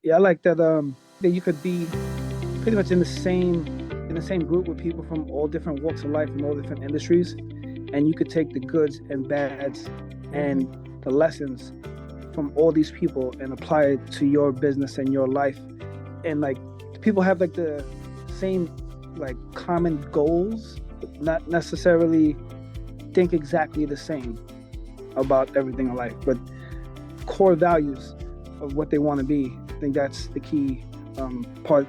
Yeah, I like that. That you could be pretty much in the same group with people from all different walks of life and all different industries, and you could take the goods and bads and the lessons from all these people and apply it to your business and your life. And like people have like the same like common goals, but not necessarily think exactly the same about everything in life, but core values of what they want to be. I think that's the key part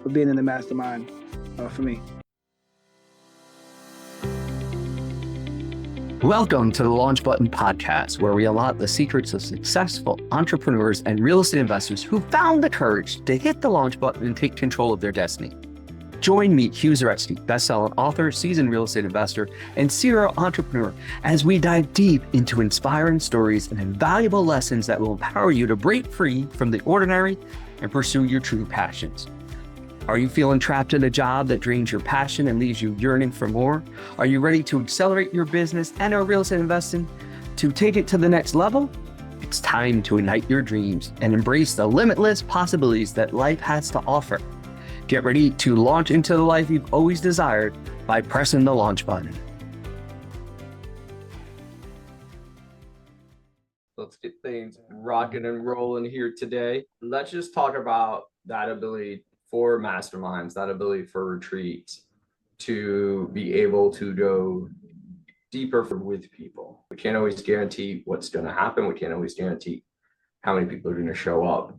of being in the mastermind for me. Welcome to the Launch Button podcast, where we unlock the secrets of successful entrepreneurs and real estate investors who found the courage to hit the launch button and take control of their destiny. Join me, Hugh, best-selling author, seasoned real estate investor, and serial entrepreneur, as we dive deep into inspiring stories and invaluable lessons that will empower you to break free from the ordinary and pursue your true passions. Are you feeling trapped in a job that drains your passion and leaves you yearning for more? Are you ready to accelerate your business and our real estate investing to take it to the next level? It's time to ignite your dreams and embrace the limitless possibilities that life has to offer. Get ready to launch into the life you've always desired by pressing the launch button. Let's get things rocking and rolling here today. Let's just talk about that ability for masterminds, that ability for retreats to be able to go deeper with people. We can't always guarantee what's going to happen. We can't always guarantee how many people are going to show up.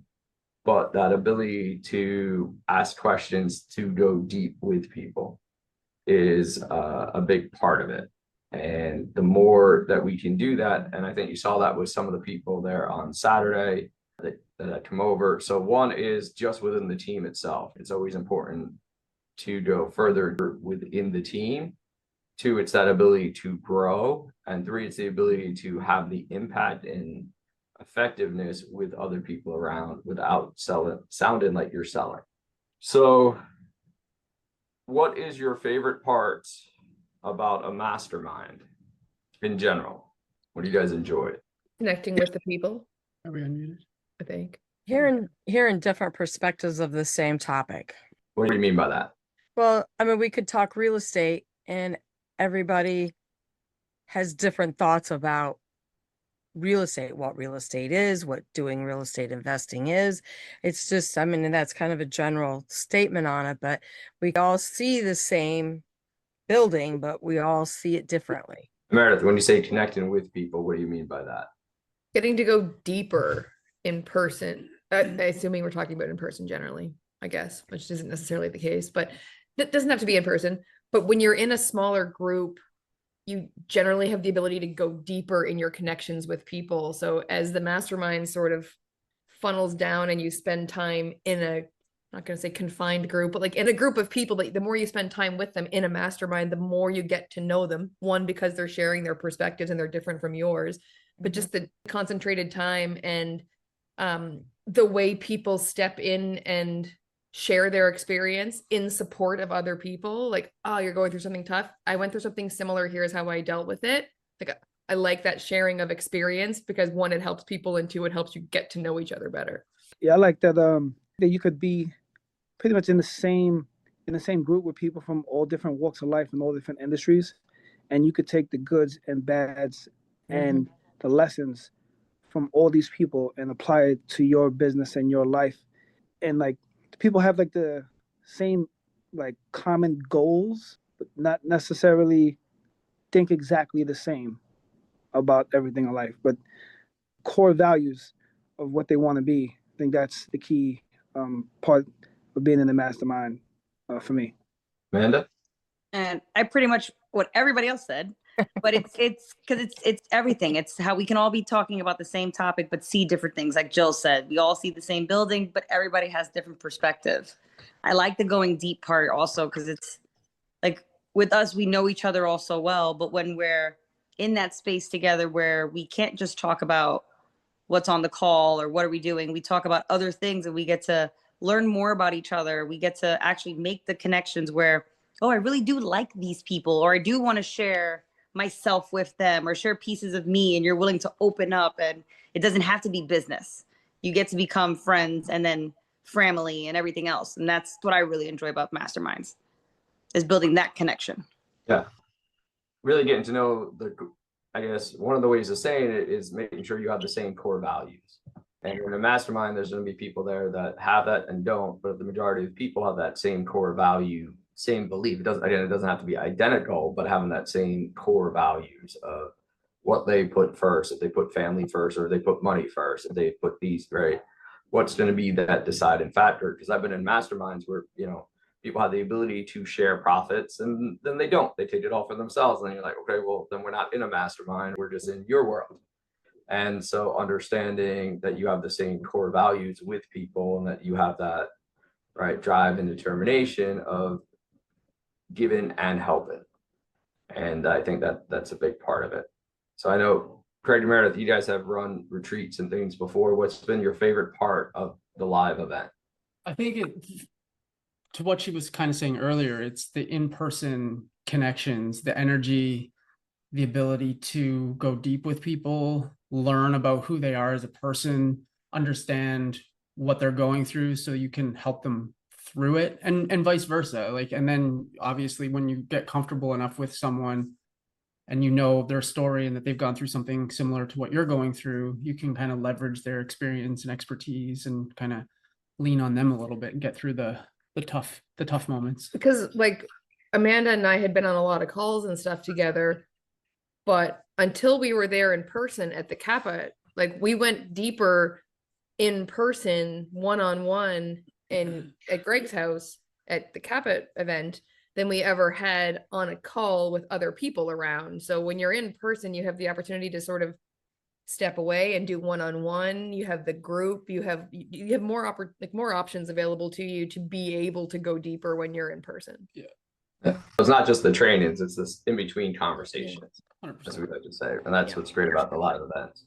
But that ability to ask questions, to go deep with people is a big part of it. And the more that we can do that, and I think you saw that with some of the people there on Saturday that come over. So one is just within the team itself. It's always important to go further within the team. Two, it's that ability to grow. And three, it's the ability to have the impact and effectiveness with other people around without sounding like you're selling. So what is your favorite part about a mastermind in general? What do you guys enjoy? Connecting with the people, Are we unmuted? I think. Hearing different perspectives of the same topic. What do you mean by that? Well, I mean, we could talk real estate and everybody has different thoughts about real estate, what real estate is, what doing real estate investing is. It's just, I mean, and that's kind of a general statement on it, but we all see the same building, but we all see it differently. Meredith, when you say connecting with people, what do you mean by that? Getting to go deeper in person. Assuming we're talking about in person generally, I guess, which isn't necessarily the case, but that doesn't have to be in person. But when you're in a smaller group, you generally have the ability to go deeper in your connections with people. So as the mastermind sort of funnels down and you spend time in a, I'm not going to say confined group, but like in a group of people, but the more you spend time with them in a mastermind, the more you get to know them. One, because they're sharing their perspectives and they're different from yours, but just the concentrated time and the way people step in and share their experience in support of other people. Like, oh, you're going through something tough. I went through something similar. Here's how I dealt with it. Like, I like that sharing of experience because one, it helps people, and two, it helps you get to know each other better. Yeah, I like that. That you could be pretty much in the same group with people from all different walks of life and all different industries, and you could take the goods and bads and the lessons from all these people and apply it to your business and your life. And like people have like the same like common goals, but not necessarily think exactly the same about everything in life, but core values of what they want to be. I think that's the key part of being in the mastermind for me. Amanda? And I pretty much what everybody else said, but it's because it's everything. It's how we can all be talking about the same topic, but see different things. Like Jill said, we all see the same building, but everybody has different perspective. I like the going deep part also, because it's like with us, we know each other all so well, but when we're in that space together where we can't just talk about what's on the call or what are we doing, we talk about other things and we get to learn more about each other. We get to actually make the connections where, oh, I really do like these people, or I do want to share myself with them or share pieces of me, and you're willing to open up, and it doesn't have to be business. You get to become friends and then family and everything else. And that's what I really enjoy about masterminds, is building that connection. Yeah. Really getting to know I guess one of the ways of saying it is making sure you have the same core values. And in a mastermind, there's going to be people there that have that and don't, but the majority of people have that same core value, same belief. It doesn't have to be identical, but having that same core values of what they put first, if they put family first, or they put money first, if they put these, right? What's going to be that deciding factor? Because I've been in masterminds where, people have the ability to share profits, and then they don't. They take it all for themselves. And then you're like, okay, well, then we're not in a mastermind. We're just in your world. And so understanding that you have the same core values with people, and that you have that right drive and determination of giving and helping. And I think that that's a big part of it. So I know Craig and Meredith, you guys have run retreats and things before. What's been your favorite part of the live event? I think to what she was kind of saying earlier, it's the in-person connections, the energy, the ability to go deep with people, learn about who they are as a person, understand what they're going through so you can help them through it, and vice versa. And then obviously when you get comfortable enough with someone and you know their story and that they've gone through something similar to what you're going through, you can kind of leverage their experience and expertise and kind of lean on them a little bit and get through the tough moments. Because Amanda and I had been on a lot of calls and stuff together, but until we were there in person at the Kappa, we went deeper in person, one-on-one at Greg's house at the Kappa event than we ever had on a call with other people around. So when you're in person, you have the opportunity to sort of step away and do one-on-one. You have the group, you have more options available to you to be able to go deeper when you're in person. Yeah. It's not just the trainings, it's this in-between conversations, 100%. as we like to say. And that's what's great about the live events.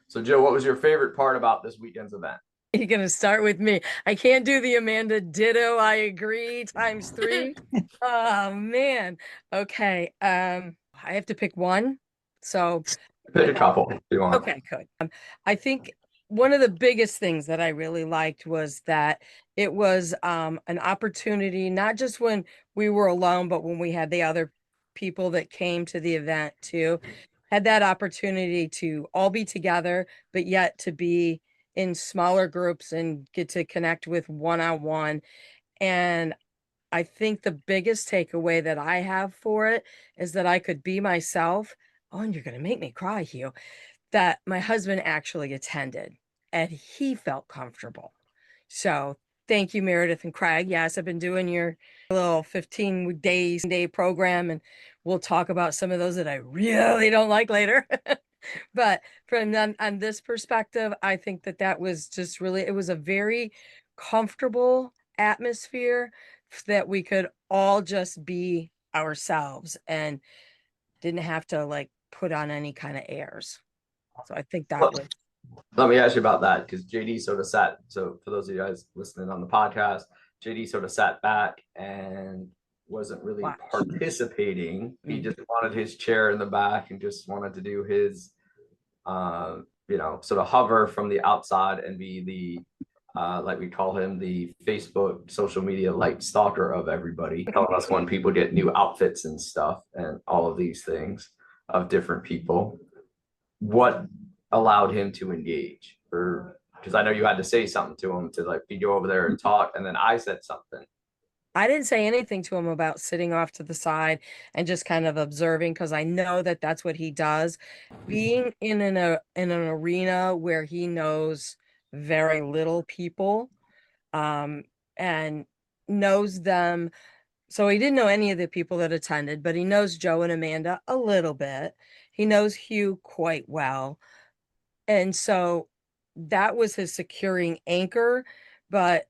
So Jill, what was your favorite part about this weekend's event? You're going to start with me. I can't do the Amanda ditto. I agree times 3. Oh, man. Okay. I have to pick one. So Pick a couple if you want. okay, good. I think one of the biggest things that I really liked was that it was an opportunity, not just when we were alone, but when we had the other people that came to the event too, had that opportunity to all be together, but yet to be in smaller groups and get to connect with one-on-one. And I think the biggest takeaway that I have for it is that I could be myself. Oh, and you're going to make me cry, Hugh. That my husband actually attended and he felt comfortable. So thank you, Meredith and Craig. Yes, I've been doing your little 15 day program, and we'll talk about some of those that I really don't like later. But from them on this perspective, I think that was just really, it was a very comfortable atmosphere that we could all just be ourselves and didn't have to put on any kind of airs. So I think that was. Let me ask you about that, because JD sort of sat, so for those of you guys listening on the podcast, JD sort of sat back and wasn't really participating. He just wanted his chair in the back and just wanted to do his sort of hover from the outside and be the like we call him, the Facebook social media light stalker of everybody, telling us when people get new outfits and stuff and all of these things of different people. What allowed him to engage? Or because I know you had to say something to him to go over there and talk, and then I said something. I didn't say anything to him about sitting off to the side and just kind of observing, because I know that that's what he does. Being in an arena where he knows very little people and knows them. So he didn't know any of the people that attended, but he knows Joe and Amanda a little bit. He knows Hugh quite well. And so that was his securing anchor. But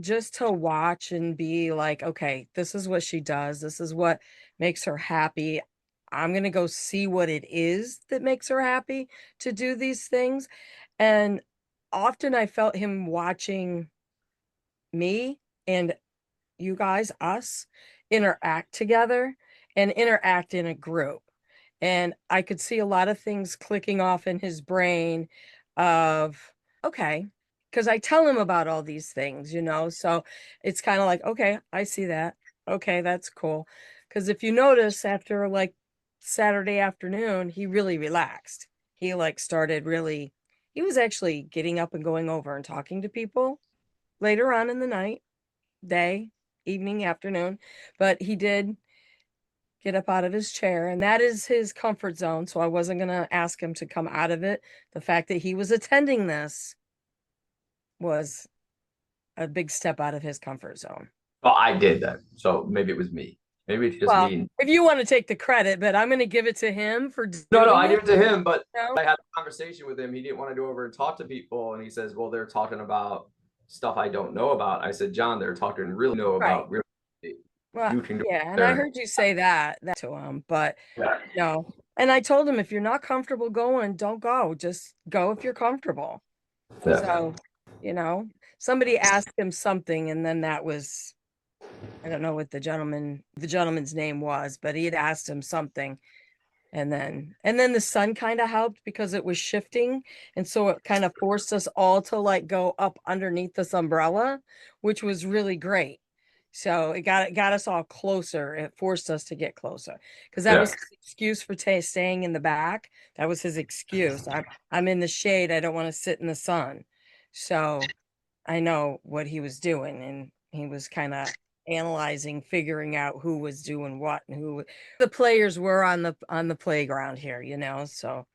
just to watch and be like, okay, this is what she does. This is what makes her happy. I'm going to go see what it is that makes her happy to do these things. And often I felt him watching me and you guys, us, interact together and interact in a group. And I could see a lot of things clicking off in his brain of, okay, because I tell him about all these things, you know, so it's kind of like, okay, I see that. Okay, that's cool. Because if you notice, after like Saturday afternoon, he really relaxed. He like started really, he was actually getting up and going over and talking to people later on in the night, day, evening, afternoon, but he did get up out of his chair, and that is his comfort zone. So I wasn't going to ask him to come out of it. The fact that he was attending this was a big step out of his comfort zone. Well, I did that. So maybe it was me. Maybe it's just Well, me. if you want to take the credit, but I'm going to give it to him for No, I doing give it to him, but you know? I had a conversation with him. He didn't want to go over and talk to people. And he says, well, they're talking about stuff I don't know about. I said, John, they're talking really know about real estate. Well, You can go yeah, and there. I heard you say that to him, but Yeah. no. And I told him, if you're not comfortable going, don't go. Just go if you're comfortable. Yeah. So, you know, somebody asked him something, and then that was, I don't know what the gentleman's name was, but he had asked him something. And then the sun kind of helped because it was shifting. And so it kind of forced us all to like go up underneath this umbrella, which was really great. So it got us all closer. It forced us to get closer because that was his excuse for staying in the back. That was his excuse. I'm in the shade. I don't want to sit in the sun. So I know what he was doing, and he was kind of analyzing, figuring out who was doing what and who the players were on the playground here, you know. So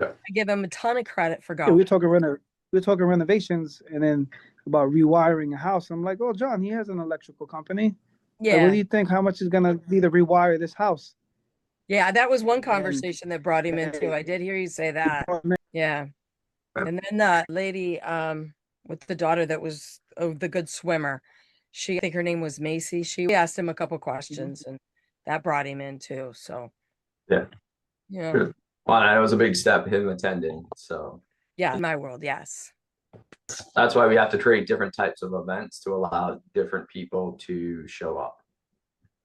I give him a ton of credit for Yeah, going. we were talking renovations, and then about rewiring a house. I'm like, oh, John, he has an electrical company. Like, what Yeah. do you think? How much is gonna be to rewire this house? Yeah, that was one And conversation that brought him into. I did hear you say that. Yeah. And then the lady with the daughter that was the good swimmer, I think her name was Macy. She asked him a couple questions, and that brought him in too. So Yeah. yeah. Well, that was a big step, him attending. So Yeah, in my world, yes. that's why we have to create different types of events to allow different people to show up.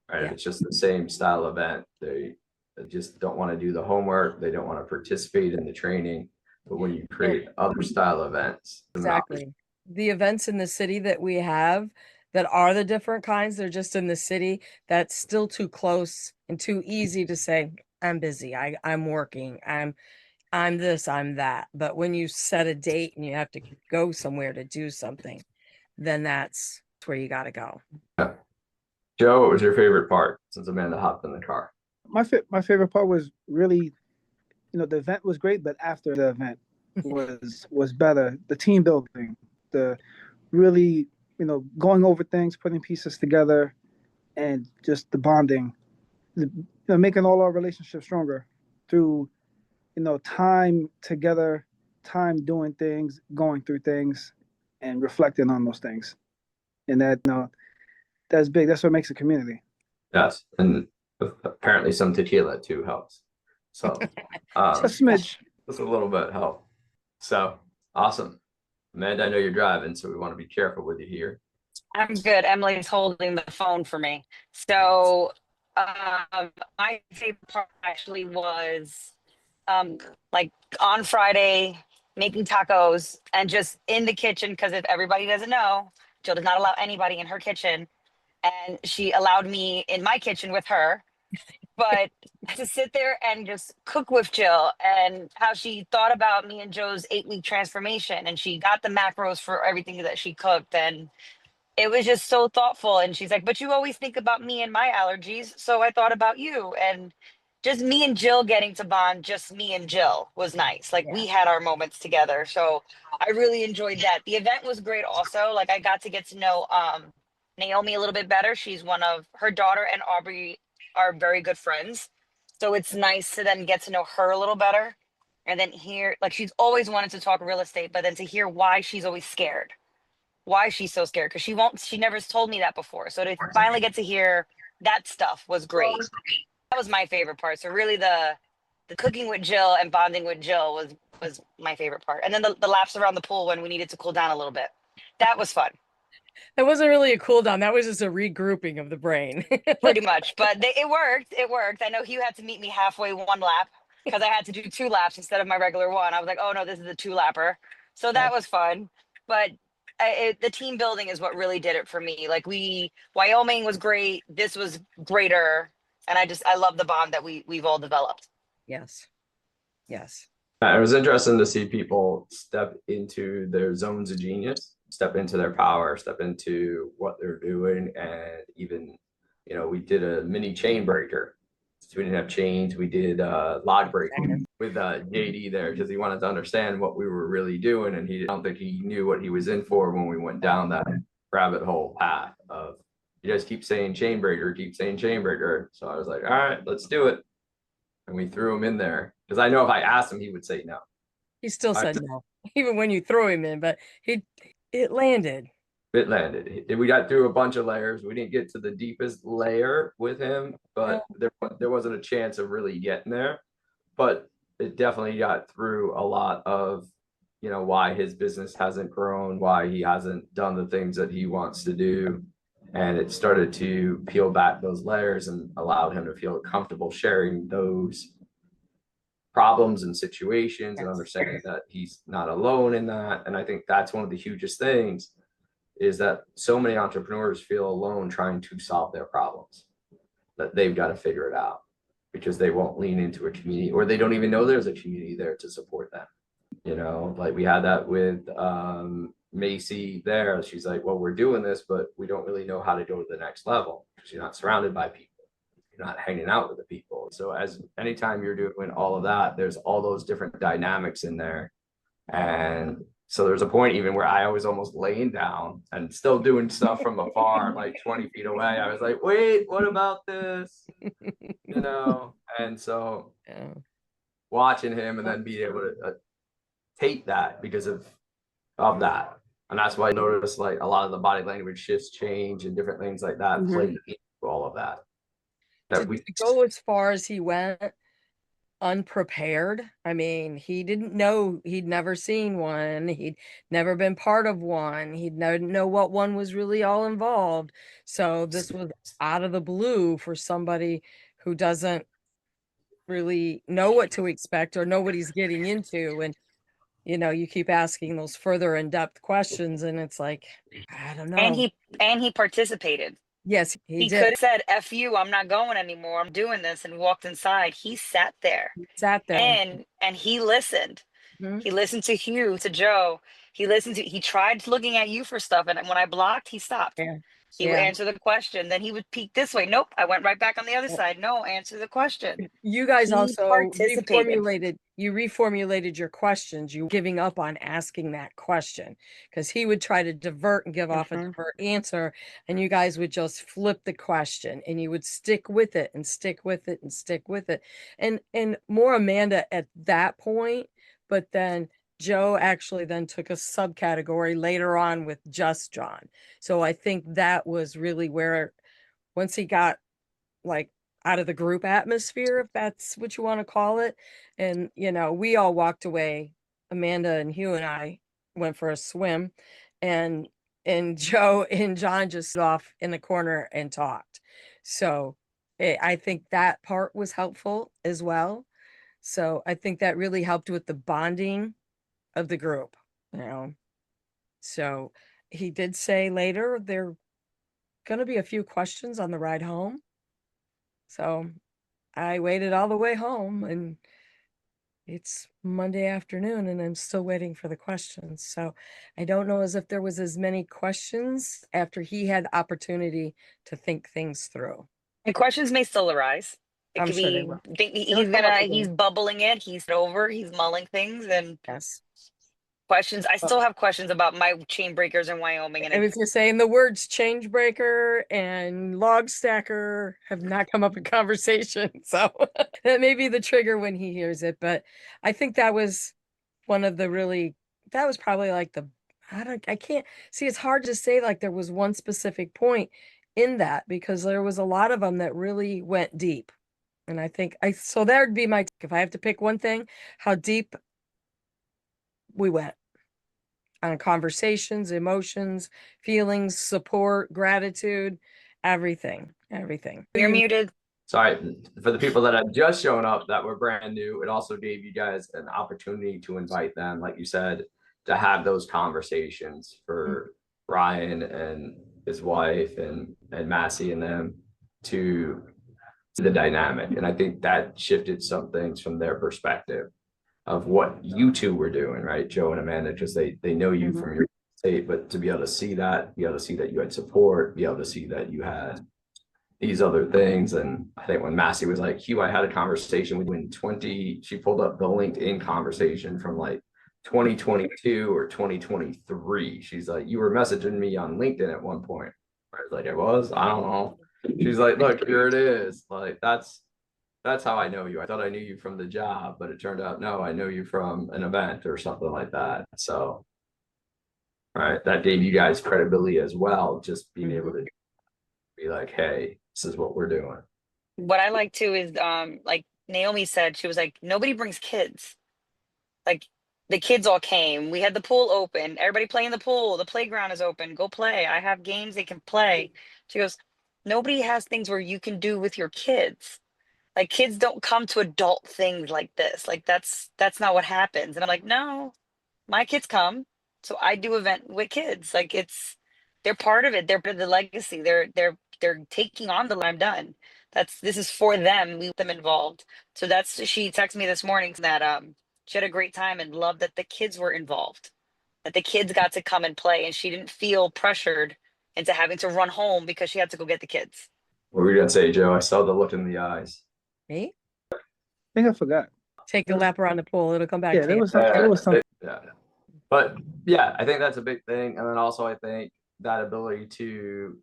Right. Yeah. If it's just the same style event, they just don't want to do the homework. They don't want to participate in the training. But when you create other style events, Exactly. The events in the city that we have that are the different kinds, they're just in the city. That's still too close and too easy to say, I'm busy. I'm working. I'm this, I'm that. But when you set a date and you have to go somewhere to do something, then that's where you got to go. Joe, what was your favorite part since Amanda hopped in the car? My favorite part was really, the event was great, but after the event was better. The team building, the really, going over things, putting pieces together, and just the bonding, making all our relationships stronger through, time together, time doing things, going through things, and reflecting on those things. And that's big. That's what makes a community. Yes, and apparently some tequila too helps. So A smidge. just a little bit help. So awesome. Amanda, I know you're driving, so we want to be careful with you here. I'm good. Emily's holding the phone for me. So my favorite part actually was like on Friday making tacos and just in the kitchen, because if everybody doesn't know, Jill does not allow anybody in her kitchen, and she allowed me in my kitchen with her. But to sit there and just cook with Jill, and how she thought about me and Joe's 8-week transformation, and she got the macros for everything that she cooked, and it was just so thoughtful. And she's like, but you always think about me and my allergies, so I thought about you. And just me and Jill getting to bond, just me and Jill, was nice. Like, we had our moments together, so I really enjoyed that. The event was great also. Like, I got to get to know Naomi a little bit better. She's one of her daughter and Aubrey are very good friends, so it's nice to then get to know her a little better. And then hear, like, she's always wanted to talk real estate, but then to hear why she's always scared, why she's so scared, because she never told me that before. So to finally get to hear that stuff was great. That was my favorite part. So really the cooking with Jill and bonding with Jill was my favorite part. And then the laps around the pool when we needed to cool down a little bit. That was fun. That wasn't really a cool down. That was just a regrouping of the brain. Pretty much. But it worked. It worked. I know Hugh had to meet me halfway one lap because I had to do 2 laps instead of my regular one. I was like, oh no, this is a 2-lapper. So that was fun. but the team building is what really did it for me. Like Wyoming was great. This was greater. And I love the bond that we've all developed. Yes. Yes. It was interesting to see people step into their zones of genius, step into their power, step into what they're doing. And even, we did a mini chain breaker. So we didn't have chains. We did log breaking with JD there because he wanted to understand what we were really doing. And I don't think he knew what he was in for when we went down that rabbit hole path of, you guys keep saying chain breaker, keep saying chain breaker. So I was like, all right, let's do it. And we threw him in there because I know if I asked him, he would say no. He still said no, even when you throw him in, but it landed. It landed. We got through a bunch of layers. We didn't get to the deepest layer with him, but there wasn't a chance of really getting there. But it definitely got through a lot of, why his business hasn't grown, why he hasn't done the things that he wants to do. And it started to peel back those layers and allowed him to feel comfortable sharing those problems and situations and understanding that he's not alone in that. And I think that's one of the hugest things is that so many entrepreneurs feel alone trying to solve their problems, that they've got to figure it out because they won't lean into a community or they don't even know there's a community there to support them. Like we had that with Macy there. She's like, well, we're doing this, but we don't really know how to go to the next level because you're not surrounded by people. You're not hanging out with the people. So anytime you're doing all of that, there's all those different dynamics in there. And so there's a point even where I was almost laying down and still doing stuff from afar, like 20 feet away. I was like, wait, what about this? And so watching him and then being able to take that because of that. And that's why I noticed like a lot of the body language shifts change and different things like that played into all of that. To go as far as he went unprepared. I mean, he didn't know, he'd never seen one. He'd never been part of one. He'd never know what one was really all involved. So this was out of the blue for somebody who doesn't really know what to expect or know what he's getting into. And you keep asking those further in-depth questions and it's like, I don't know. And he participated. Yes, he could have said, F you, I'm not going anymore. I'm doing this, and walked inside. He sat there. And he listened. He listened to Hugh, to Joe. He tried looking at you for stuff. And when I blocked, he stopped. He would answer the question. Then he would peek this way. Nope. I went right back on the other side. No, answer the question. You guys also reformulated your questions. You giving up on asking that question because he would try to divert and give off a divert answer. And you guys would just flip the question and you would stick with it and stick with it and stick with it. And more Amanda at that point, but then Joe actually then took a subcategory later on with just John. So I think that was really where, once he got like out of the group atmosphere, if that's what you want to call it. And, we all walked away. Amanda and Hugh and I went for a swim and Joe and John just off in the corner and talked. So I think that part was helpful as well. So I think that really helped with the bonding of the group, So he did say later there are going to be a few questions on the ride home. So I waited all the way home and it's Monday afternoon and I'm still waiting for the questions. So I don't know as if there was as many questions after he had opportunity to think things through. And questions may still arise. I'm sure they will. He's bubbling it. He's mulling things and questions. I still have questions about my chain breakers in Wyoming. And I was just saying the words change breaker and log stacker have not come up in conversation. So that may be the trigger when he hears it. But I think that was one of the that was probably like I can't see, it's hard to say like there was one specific point in that because there was a lot of them that really went deep. And I think so that would be if I have to pick one thing, how deep we went on conversations, emotions, feelings, support, gratitude, everything. You're muted. Sorry, for the people that have just shown up that were brand new, it also gave you guys an opportunity to invite them, like you said, to have those conversations for Ryan and his wife and Massey and them to the dynamic. And I think that shifted some things from their perspective of what you two were doing, right, Joe and Amanda, because they know you from your state, but to be able to see that, be able to see that you had support, be able to see that you had these other things. And I think when Massey was like, Hugh, I had a conversation with you in she pulled up the LinkedIn conversation from like 2022 or 2023. She's like, you were messaging me on LinkedIn at one point. I was like, I don't know. She's like, look, here it is. Like, that's how I know you. I thought I knew you from the job, but it turned out, no, I know you from an event or something like that. So, right, that gave you guys credibility as well, just being able to be like, hey, this is what we're doing. What I like too is like Naomi said, she was like, nobody brings kids. Like the kids all came. We had the pool open. Everybody play in the pool. The playground is open. Go play. I have games they can play. She goes, nobody has things where you can do with your kids. Like kids don't come to adult things like this. Like that's not what happens. And I'm like, no, my kids come. So I do event with kids. Like they're part of it. They're part of the legacy. They're taking on the I'm done. This is for them. We want them involved. So she texted me this morning that she had a great time and loved that the kids were involved, that the kids got to come and play, and she didn't feel pressured into having to run home because she had to go get the kids. What were you gonna say, Joe? I saw the look in the eyes. Me? I think I forgot. Take a lap around the pool. It'll come back Yeah, to there you. was something. Yeah. But yeah, I think that's a big thing. And then also I think that ability to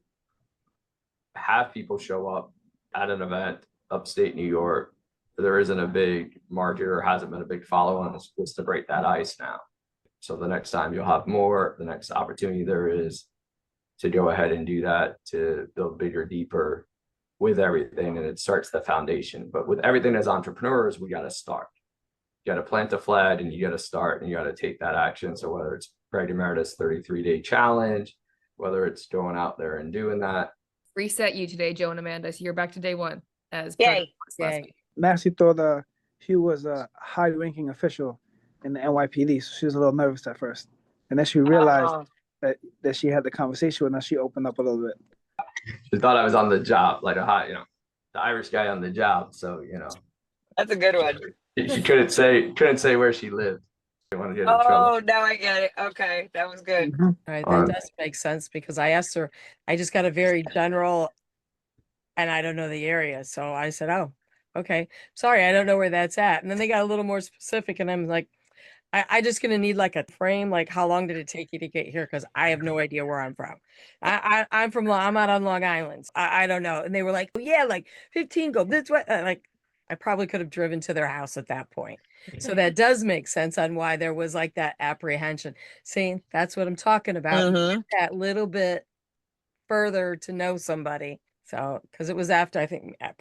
have people show up at an event upstate New York, there isn't a big market or hasn't been a big follow-on, it's just to break that ice now. So the next time you'll have more, the next opportunity there is to go ahead and do that, to build bigger, deeper with everything. And it starts the foundation. But with everything as entrepreneurs, we got to start. You got to plant a flag and you got to start and you got to take that action. So whether it's Craig Emeritus 33-day challenge, whether it's going out there and doing that. Reset you today, Joe and Amanda. So you're back to day one as Yay. last week. Massey thought Hugh was a high-ranking official in the NYPD, so she was a little nervous at first. And then she realized that she had the conversation with us. She opened up a little bit. She thought I was on the job, like the Irish guy on the job. So, That's a good one. She couldn't say where she lived. She wanted to get in trouble. Now I get it. Okay, that was good. Mm-hmm. All right, that does make sense because I asked her, I just got a very general, and I don't know the area. So I said, oh, okay, sorry, I don't know where that's at. And then they got a little more specific and I'm like, I just gonna need like a frame, like how long did it take you to get here? Because I have no idea where I'm from. I'm out on Long Island. I don't know. And they were like, oh, yeah, like 15 go this way. Like I probably could have driven to their house at that point. So that does make sense on why there was like that apprehension. See, that's what I'm talking about. That little bit further to know somebody. So, because it was after,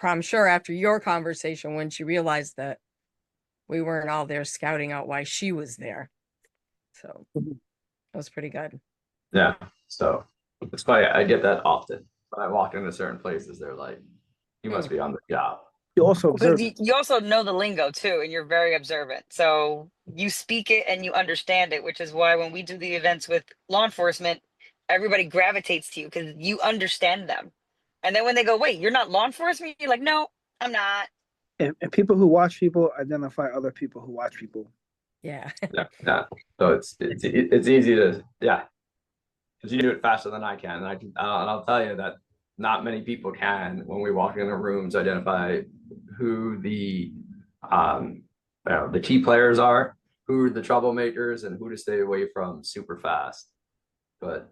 I'm sure after your conversation when she realized that we weren't all there scouting out why she was there. So that was pretty good. Yeah. So it's funny. I get that often. When I walk into certain places, they're like, you must be on the job. You also observe. You also know the lingo too, and you're very observant. So you speak it and you understand it, which is why when we do the events with law enforcement, everybody gravitates to you because you understand them. And then when they go, wait, you're not law enforcement? You're like, no, I'm not. And people who watch people identify other people who watch people. Yeah. Yeah. So it's easy to, because you do it faster than I can. And I'll tell you that not many people can, when we walk into rooms, identify who the key players are, who are the troublemakers, and who to stay away from super fast. But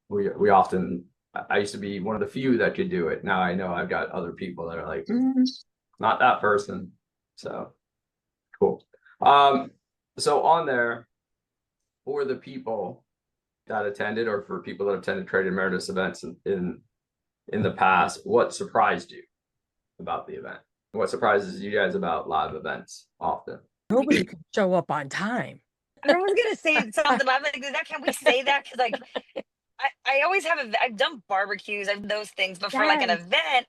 we often, I used to be one of the few that could do it. Now I know I've got other people that are like, not that person. So cool. So on there, for the people that attended, or for people that attended Craig Emeritus events in the past, what surprised you about the event? What surprises you guys about live events often? Nobody could show up on time. I was gonna say something, but I'm like, can we say that? Because like I always I've done barbecues, I've done those things, but for like an event,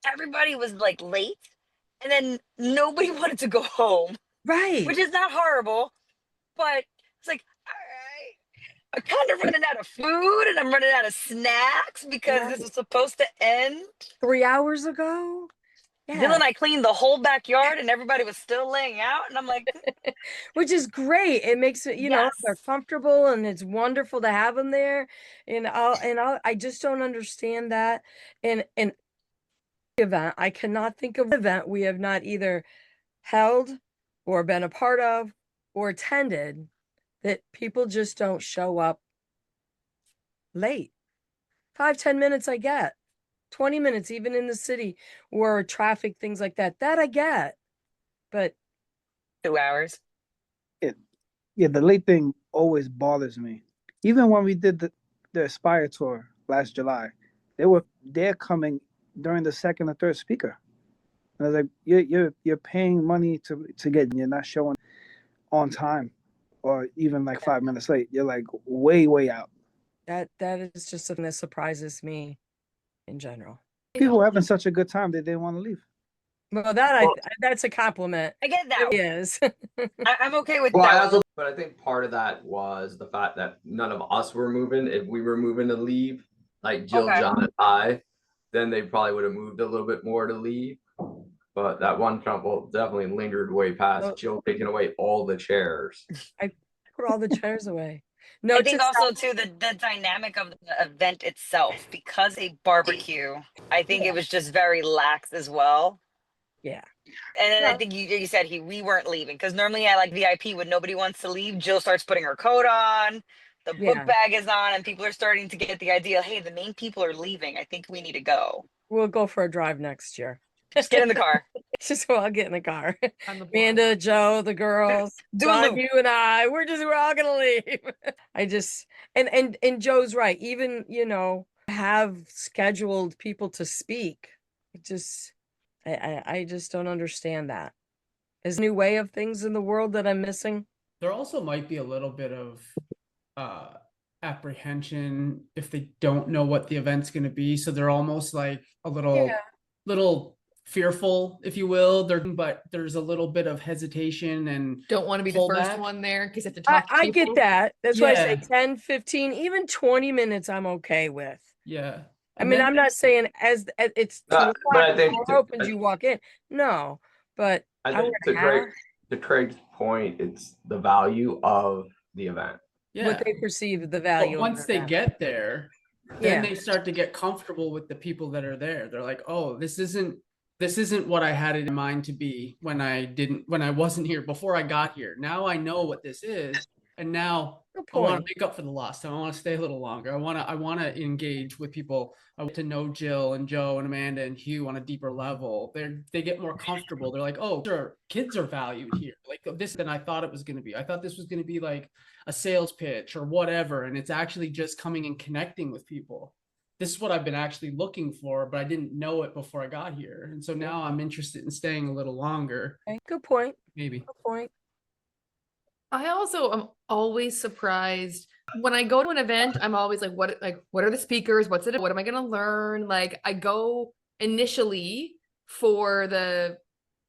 everybody was like late, and then nobody wanted to go home. Right. Which is not horrible, but it's like I'm kind of running out of food and I'm running out of snacks because this Right. is supposed to end. 3 hours ago. Dylan Yeah, and I cleaned the whole backyard and everybody was still laying out. And I'm like, which is great. It makes it, they're yes. comfortable and it's wonderful to have them there. I just don't understand that. And event, I cannot think of an event we have not either held or been a part of or attended that people just don't show up late. 5-10 minutes I get. 20 minutes even in the city or traffic, things like that I get. But 2 hours. Yeah, the late thing always bothers me. Even when we did the Aspire tour last July, they're coming during the second or third speaker. And I was like, you're paying money to get, and you're not showing on time, or even like 5 minutes late. You're like way out. that is just something that surprises me in general. People were having such a good time they didn't want to leave. Well, that's a compliment. I get that. It is. I'm okay with Well, that. but I think part of that was the fact that none of us were moving. If we were moving to leave, like Jill, Okay. John, and I, then they probably would have moved a little bit more to leave. But that one couple definitely lingered way past Oh. Jill taking away all the chairs. Put all the chairs away. No, I think also too the dynamic of the event itself, because a barbecue, I think it was just very lax as well. Yeah. And then I Yeah. think you said we weren't leaving, because normally I like VIP when nobody wants to leave. Jill starts putting her coat on, the Yeah. book bag is on, and people are starting to get the idea. Hey, the main people are leaving. I think we need to go. We'll go for a drive next year. Just get in the car. Just go. I'll get in the car. On the block. Amanda, Joe, the girls, Do a John, loop. you and I. We're all gonna leave. I just and Joe's right. Even have scheduled people to speak. I just don't understand that. Is a new way of things in the world that I'm missing? There also might be a little bit of apprehension if they don't know what the event's going to be, so they're almost like a little fearful, if you will. But there's a little bit of hesitation and Don't want to be the pull first back. one there because you have to talk to I get people. that. That's why I say Yeah. 10, 15, even 20 minutes I'm okay with. Yeah. I mean, I'm not saying as it's 2 But o'clock, I think door opens, you walk in. No, but I hour think and a half, to Craig's point, it's the value of the event. Yeah. what they perceive the But value. of once they that. get there, then Yeah. they start to get comfortable with the people that are there. They're like, oh, this isn't what I had it in mind to be when I wasn't here before I got here. Now I know what this is. And now Good I want point. to make up for the lost time. I want to stay a little longer. I want to engage with people. I want to know Jill and Joe and Amanda and Hugh on a deeper level. They get more comfortable. They're like, oh, sure, kids are valued here. Like this than I thought it was going to be. I thought this was going to be like a sales pitch or whatever, and it's actually just coming and connecting with people. This is what I've been actually looking for, but I didn't know it before I got here. And so now I'm interested in staying a little longer. Okay, good point. Maybe. Good point. I also am always surprised when I go to an event. I'm always like, what are the speakers? What's it? What am I going to learn? Like I go initially for the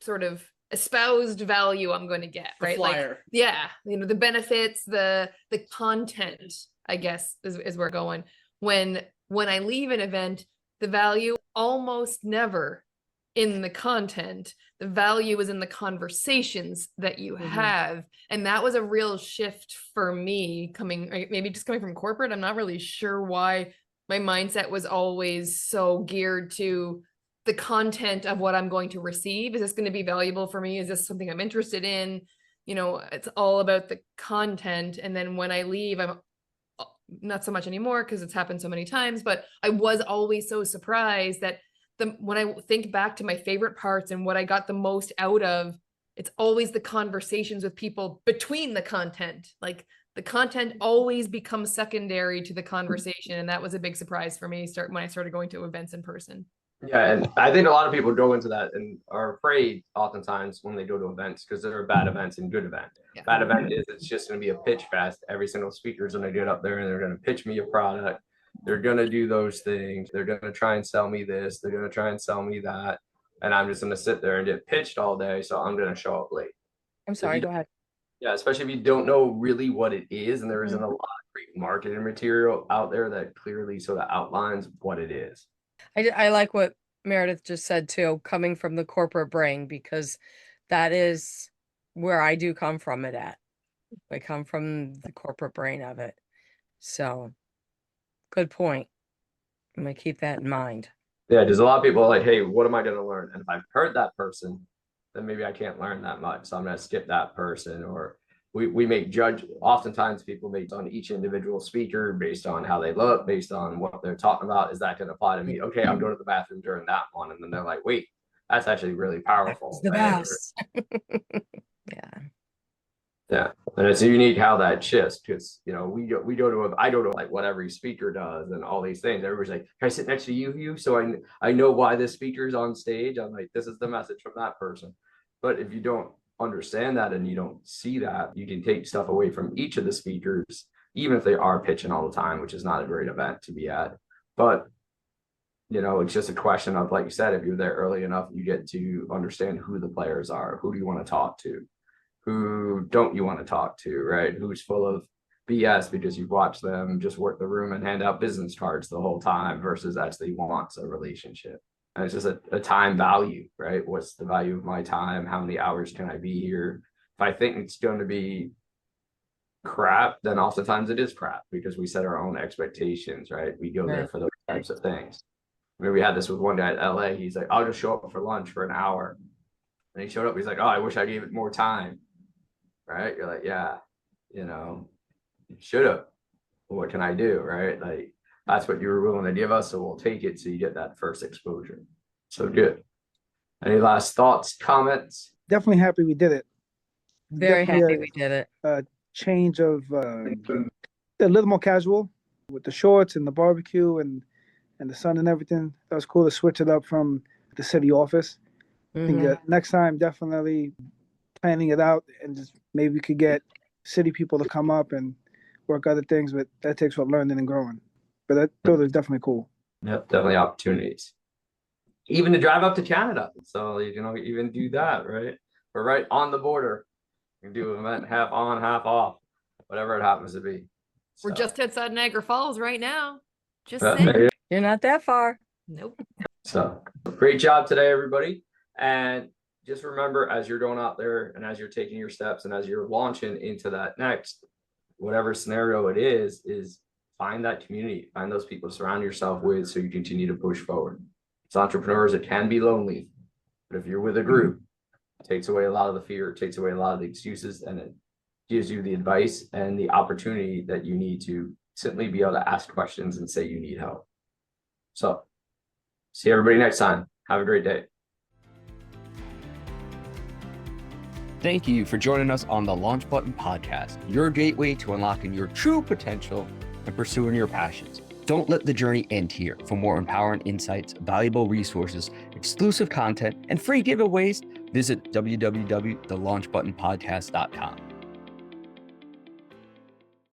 sort of espoused value I'm going to get, The right? flyer. Like, yeah, the benefits, the content, I guess is where we're going. When I leave an event, the value almost never in the content. The value is in the conversations that you have. And that was a real shift for me maybe just coming from corporate. I'm not really sure why my mindset was always so geared to the content of what I'm going to receive. Is this going to be valuable for me? Is this something I'm interested in? It's all about the content. And then when I leave, I'm not so much anymore because it's happened so many times, but I was always so surprised that when I think back to my favorite parts and what I got the most out of, it's always the conversations with people between the content. Like the content always becomes secondary to the conversation. And that was a big surprise for me when I started going to events in person. Yeah, and I think a lot of people go into that and are afraid oftentimes when they go to events because there are bad events and good events. Yeah. Bad event is it's just going to be a pitch fest. Every single speaker is going to get up there and they're going to pitch me a product. They're going to do those things. They're going to try and sell me this. They're going to try and sell me that. And I'm just going to sit there and get pitched all day. So I'm going to show up late. I'm sorry, go ahead. Yeah, especially if you don't know really what it is and there isn't a lot great marketing material out there that clearly sort of outlines what it is. I like what Meredith just said too, coming from the corporate brain, because that is where I do come from it at. I come from the corporate brain of it. So good point. I'm gonna keep that in mind. Yeah, there's a lot of people like, hey, what am I going to learn? And if I've heard that person, then maybe I can't learn that much. So I'm going to skip that person. Or we make oftentimes people make on each individual speaker based on how they look, based on what they're talking about. Is that going to apply to me? Okay, I'm going to the bathroom during that one. And then they're like, wait, that's actually really powerful. The best. Yeah. Yeah, and it's unique how that shifts, because I go to like what every speaker does and all these things. Everybody's like, can I sit next to you? So I know why this speaker's on stage. I'm like, this is the message from that person. But if you don't understand that and you don't see that, you can take stuff away from each of the speakers, even if they are pitching all the time, which is not a great event to be at. But it's just a question of, like you said, if you're there early enough, you get to understand who the players are. Who do you want to talk to? Who don't you want to talk to, right? Who's full of BS because you've watched them just work the room and hand out business cards the whole time versus actually wants a relationship. And it's just a time value, right? What's the value of my time? How many hours can I be here? If I think it's going to be crap, then oftentimes it is crap because we set our own expectations, right? We go there for those types of things. I mean, we had this with one guy at LA. He's like, I'll just show up for lunch for an hour. And he showed up. He's like, oh, I wish I gave it more time. Right? You're like, yeah, you should have. What can I do? Right? Like, that's what you were willing to give us, so we'll take it so you get that first exposure. So good. Any last thoughts, comments? Definitely happy we did it. Very Definitely happy we did it. A change of a little more casual with the shorts and the barbecue and the sun and everything. That was cool to switch it up from the city office. I think next time, definitely planning it out, and just maybe we could get city people to come up and work other things, but that takes what learning and growing. But those are definitely cool. Yep, definitely opportunities. Even to drive up to Canada. So, even do that, right? We're right on the border. You can do an event half on, half off, whatever it happens to be. We're just outside Niagara Falls right now. Just saying. saying. You're not that far. Nope. So great job today, everybody. And just remember, as you're going out there and as you're taking your steps and as you're launching into that next, whatever scenario it is find that community, find those people to surround yourself with so you continue to push forward. As entrepreneurs, it can be lonely, but if you're with a group, it takes away a lot of the fear, it takes away a lot of the excuses, and it gives you the advice and the opportunity that you need to simply be able to ask questions and say you need help. So see everybody next time. Have a great day. Thank you for joining us on the Launch Button Podcast, your gateway to unlocking your true potential and pursuing your passions. Don't let the journey end here. For more empowering insights, valuable resources, exclusive content, and free giveaways, visit www.thelaunchbuttonpodcast.com.